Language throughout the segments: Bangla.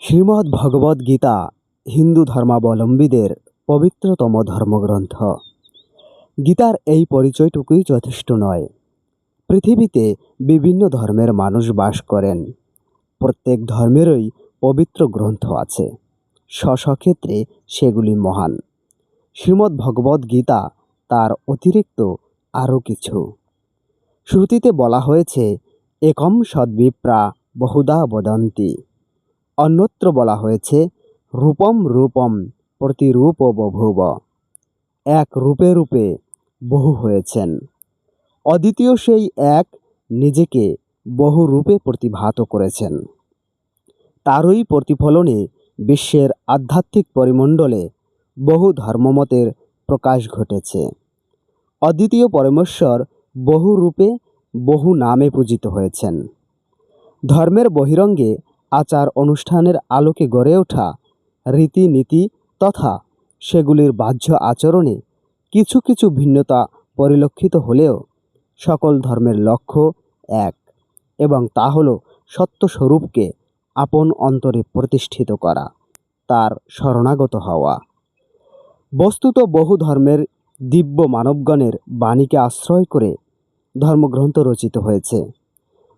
শ্রীমদ্ ভগবদ্ গীতা হিন্দু ধর্মাবলম্বীদের পবিত্রতম ধর্মগ্রন্থ। গীতার এই পরিচয়টুকুই যথেষ্ট নয়। পৃথিবীতে বিভিন্ন ধর্মের মানুষ বাস করেন। প্রত্যেক ধর্মেরই পবিত্র গ্রন্থ আছে, স্বস্বক্ষেত্রে সেগুলি মহান। শ্রীমদ্ ভগবদ্ গীতা তার অতিরিক্ত আরও কিছু। শ্রুতিতে বলা হয়েছে, একম সদ্বিপ্রা বহুধা বদন্তি। অন্যত্র বলা হয়েছে, রূপম রূপম প্রতিরূপ বভূব। এক রূপে রূপে বহু হয়েছেন। অদ্বিতীয় সেই এক নিজেকে বহু রূপে প্রতিভাত করেছেন। তারই প্রতিফলনে বিশ্বের আধ্যাত্মিক পরিমণ্ডলে বহু ধর্মমতের প্রকাশ ঘটেছে। অদ্বিতীয় পরমেশ্বর বহু রূপে বহু নামে পূজিত হয়েছেন। ধর্মের বহিরঙ্গে আচার অনুষ্ঠানের আলোকে গড়ে ওঠা রীতিনীতি তথা সেগুলির বাহ্য আচরণে কিছু কিছু ভিন্নতা পরিলক্ষিত হলেও সকল ধর্মের লক্ষ্য এক, এবং তা হল সত্যস্বরূপকে আপন অন্তরে প্রতিষ্ঠিত করা, তার শরণাগত হওয়া। বস্তুত বহু ধর্মের দিব্য মানবগণের বাণীকে আশ্রয় করে ধর্মগ্রন্থ রচিত হয়েছে।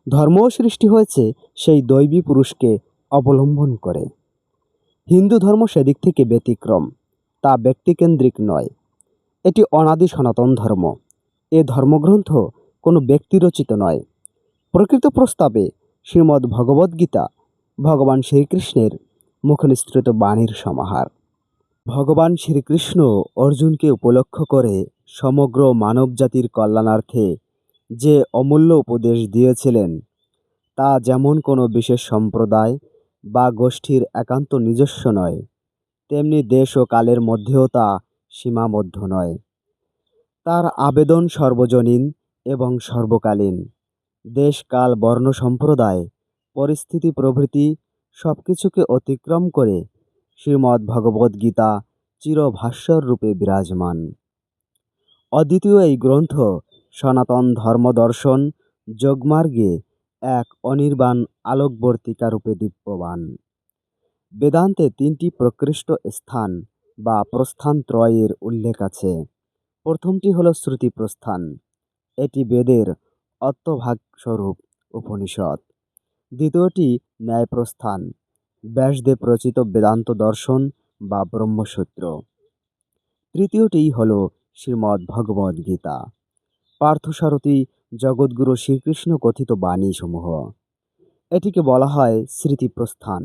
ধর্মও সৃষ্টি হয়েছে সেই দৈবী পুরুষকে অবলম্বন করে। হিন্দু ধর্ম সেদিক থেকে ব্যতিক্রম। তা ব্যক্তিকেন্দ্রিক নয়, এটি অনাদি সনাতন ধর্ম। এ ধর্মগ্রন্থ কোনো ব্যক্তিরচিত নয়। প্রকৃত প্রস্তাবে শ্রীমদ্ ভগবদ্গীতা ভগবান শ্রীকৃষ্ণের মুখনিসৃত বাণীর সমাহার। ভগবান শ্রীকৃষ্ণ অর্জুনকে উপলক্ষ করে সমগ্র মানবজাতির কল্যাণার্থে যে অমূল্য উপদেশ দিয়েছিলেন, তা যেমন কোনো বিশেষ সম্প্রদায় বা গোষ্ঠীর একান্ত নিজস্ব নয়, তেমনি দেশ ও কালের মধ্যেও তা সীমাবদ্ধ নয়। তার আবেদন সর্বজনীন এবং সর্বকালীন। দেশ, কাল, বর্ণ, সম্প্রদায়, পরিস্থিতি প্রভৃতি সব কিছুকে অতিক্রম করে শ্রীমদ্ ভগবদ্গীতা চিরভাস্বর রূপে বিরাজমান। অদ্বিতীয় এই গ্রন্থ সনাতন ধর্মদর্শন যোগমার্গে এক অনির্বাণ আলোকবর্তিকা রূপে দীপ্যমান। বেদান্তে তিনটি প্রকৃষ্ট স্থান বা প্রস্থানত্রয়ের উল্লেখ আছে। প্রথমটি হল শ্রুতি প্রস্থান, এটি বেদের অর্থভাগস্বরূপ উপনিষদ। দ্বিতীয়টি ন্যায় প্রস্থান, ব্যাসদেব রচিত বেদান্ত দর্শন বা ব্রহ্মসূত্র। তৃতীয়টি হল শ্রীমদ্ ভগবদ্ গীতা, পার্থসারথী জগদ্গুরু শ্রীকৃষ্ণ কথিত বাণীসমূহ। এটিকে বলা হয় স্মৃতিপ্রস্থান।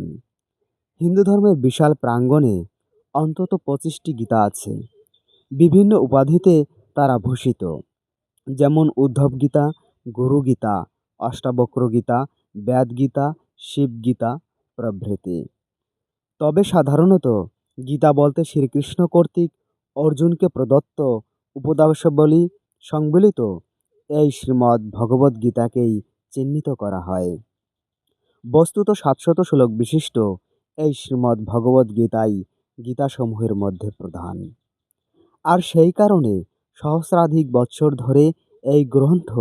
হিন্দু ধর্মের বিশাল প্রাঙ্গণে অন্তত 25টি গীতা আছে। বিভিন্ন উপাধিতে তারা ভূষিত, যেমন উদ্ধব গীতা, গুরু গীতা, অষ্টাবক্র গীতা, বেদ গীতা, শিবগীতা প্রভৃতি। তবে সাধারণত গীতা বলতে শ্রীকৃষ্ণ কর্তৃক অর্জুনকে প্রদত্ত উপদেশাবলী সংবলিত এই শ্রীমদ্ ভগবদ্গীতাকেই চিহ্নিত করা হয়। বস্তুত 700 শ্লোক বিশিষ্ট এই শ্রীমদ্ ভগবদ্গীতাই গীতাসমূহের মধ্যে প্রধান। আর সেই কারণে সহস্রাধিক বৎসর ধরে এই গ্রন্থ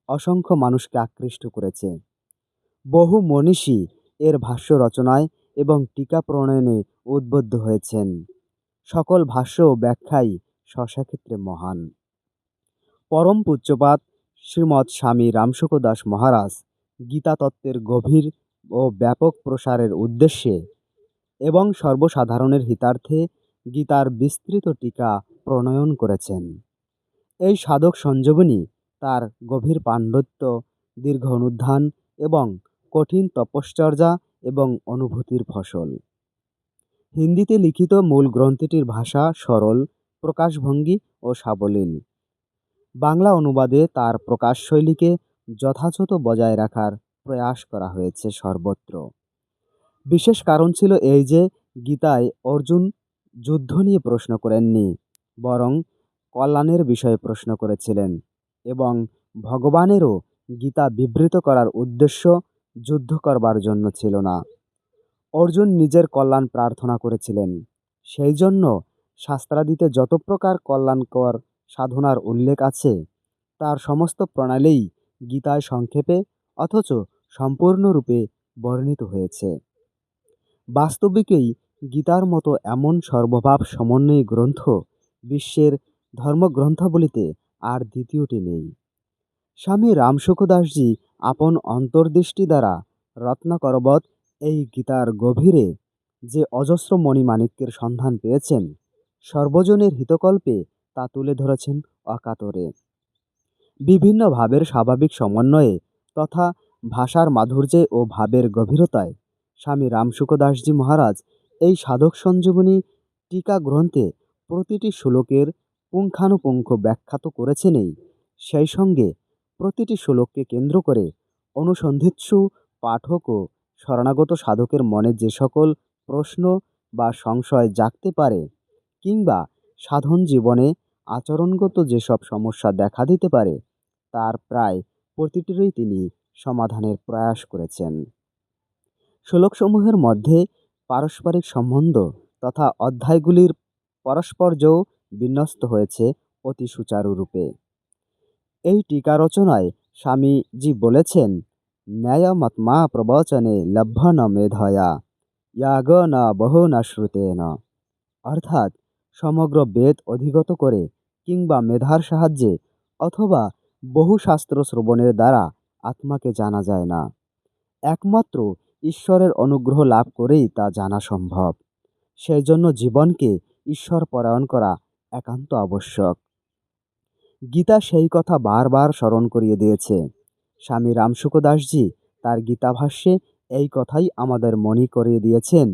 অসংখ্য মানুষকে আকৃষ্ট করেছে। বহু মনীষী এর ভাষ্য রচনায় এবং টিকা প্রণয়নে উদ্বুদ্ধ হয়েছেন। সকল ভাষ্য ও ব্যাখ্যাই স্বস্বক্ষেত্রে মহান। পরম পূজ্যপাদ শ্রীমৎ স্বামী রামশুক দাস মহারাজ গীতা তত্ত্বের গভীর ও ব্যাপক প্রসারের উদ্দেশ্যে এবং সর্বসাধারণের হিতার্থে গীতার বিস্তৃত টিকা প্রণয়ন করেছেন। এই সাধক সঞ্জীবনী তার গভীর পাণ্ডিত্য, দীর্ঘ অনুধ্যান এবং কঠিন তপশ্চর্যা এবং অনুভূতির ফসল। হিন্দিতে লিখিত মূল গ্রন্থটির ভাষা সরল, প্রকাশভঙ্গি ও সাবলীল। বাংলা অনুবাদে তার প্রকাশশৈলীকে যথাযথ বজায় রাখার প্রয়াস করা হয়েছে সর্বত্র। বিশেষ কারণ ছিল এই যে, গীতায় অর্জুন যুদ্ধ নিয়ে প্রশ্ন করেননি, বরং কল্যাণের বিষয়ে প্রশ্ন করেছিলেন, এবং ভগবানেরও গীতা বিবৃত করার উদ্দেশ্য যুদ্ধ করবার জন্য ছিল না। অর্জুন নিজের কল্যাণ প্রার্থনা করেছিলেন। সেই জন্য শাস্ত্রাদিতে যত প্রকার কল্যাণকর সাধনার উল্লেখ আছে, তার সমস্ত প্রণালীই গীতায় সংক্ষেপে অথচ সম্পূর্ণরূপে বর্ণিত হয়েছে। বাস্তবিকই গীতার মতো এমন সর্বভাব সমন্বয়ী গ্রন্থ বিশ্বের ধর্মগ্রন্থাবলিতে আর দ্বিতীয়টি নেই। স্বামী রামসুখদাসজি আপন অন্তর্দৃষ্টি দ্বারা রত্নাকরবৎ এই গীতার গভীরে যে অজস্র মণিমাণিক্যের সন্ধান পেয়েছেন, সর্বজনের হিতকল্পে তা তুলে ধরেছেন অকাতরে। বিভিন্ন ভাবের স্বাভাবিক সমন্বয়ে তথা ভাষার মাধুর্যে ও ভাবের গভীরতায় স্বামী রামসুখদাসজি মহারাজ এই সাধক সঞ্জীবনী টিকা গ্রন্থে প্রতিটি শ্লোকের পুঙ্খানুপুঙ্খ ব্যাখ্যা তো করেছেনই, সেই সঙ্গে প্রতিটি শ্লোককে কেন্দ্র করে অনুসন্ধিৎসু পাঠক ও শরণাগত সাধকের মনে যে সকল প্রশ্ন বা সংশয় জাগতে পারে, কিংবা সাধন জীবনে আচরণগত যেসব সমস্যা দেখা দিতে পারে, তার প্রায় প্রতিটিরই তিনি সমাধানের প্রয়াস করেছেন। শ্লোকসমূহের মধ্যে পারস্পরিক সম্বন্ধ তথা অধ্যায়গুলির পরস্পর্যও বিন্যস্ত হয়েছে অতি সুচারুরূপে। এই টিকা রচনায় স্বামীজি বলেছেন, ন্যায়মাত্মা প্রবচনে লভ্য ন মেধয়া ইয়াগ না বহু না শ্রুতেন। অর্থাৎ সমগ্র বেদ অধিগত করে কিংবা মেধার সাহায্যে অথবা বহু শাস্ত্র শ্রবণের দ্বারা আত্মাকে জানা যায় না, একমাত্র ঈশ্বরের অনুগ্রহ লাভ করেই তা জানা সম্ভব। সেই জন্য জীবনকে ঈশ্বর পরায়ণ করা একান্ত আবশ্যক। গীতা সেই কথা বারবার স্মরণ করিয়ে দিয়েছে। স্বামী রামসুখদাসজি তার গীতাভাষ্যে এই কথাই আমাদের মনে করিয়ে দিয়েছেন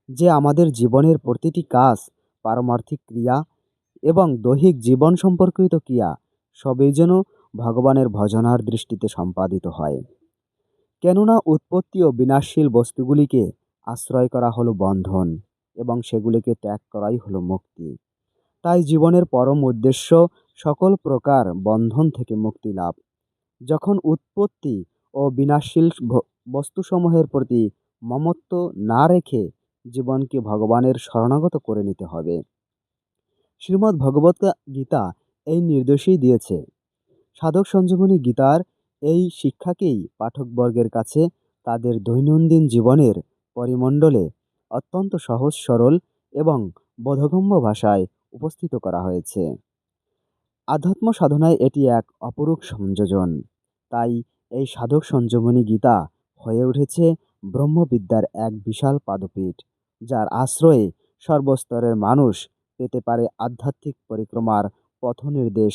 যে আমাদের জীবনের প্রতিটি কাজ, পারমার্থিক ক্রিয়া এবং দৈহিক জীবন সম্পর্কিত ক্রিয়া সবই যেন ভগবানের ভজনার দৃষ্টিতে সম্পাদিত হয়। কেননা উৎপত্তি ও বিনাশশীল বস্তুগুলিকে আশ্রয় করা হলো বন্ধন এবং সেগুলিকে ত্যাগ করাই হলো মুক্তি। তাই জীবনের পরম উদ্দেশ্য সকল প্রকার বন্ধন থেকে মুক্তি লাভ। যখন উৎপত্তি ও বিনাশশীল বস্তুসমূহের প্রতি মমত্ব না রেখে জীবনকে ভগবানের শরণাগত করে নিতে হবে। শ্রীমদ্ ভগবত গীতা এই নির্দেশই দিয়েছে। সাধক সঞ্জীবনী গীতার এই শিক্ষাকেই পাঠকবর্গের কাছে তাদের দৈনন্দিন জীবনের পরিমণ্ডলে অত্যন্ত সহজ সরল এবং বোধগম্য ভাষায় উপস্থিত করা হয়েছে। আধ্যাত্ম সাধনায় এটি এক অপরূপ সংযোজন। তাই এই সাধক সঞ্জীবনী গীতা হয়ে উঠেছে ব্রহ্মবিদ্যার এক বিশাল পাদপীঠ, যার আশ্রয়ে সর্বস্তরের মানুষ পেতে পারে আধ্যাত্মিক পরিক্রমার পথনির্দেশ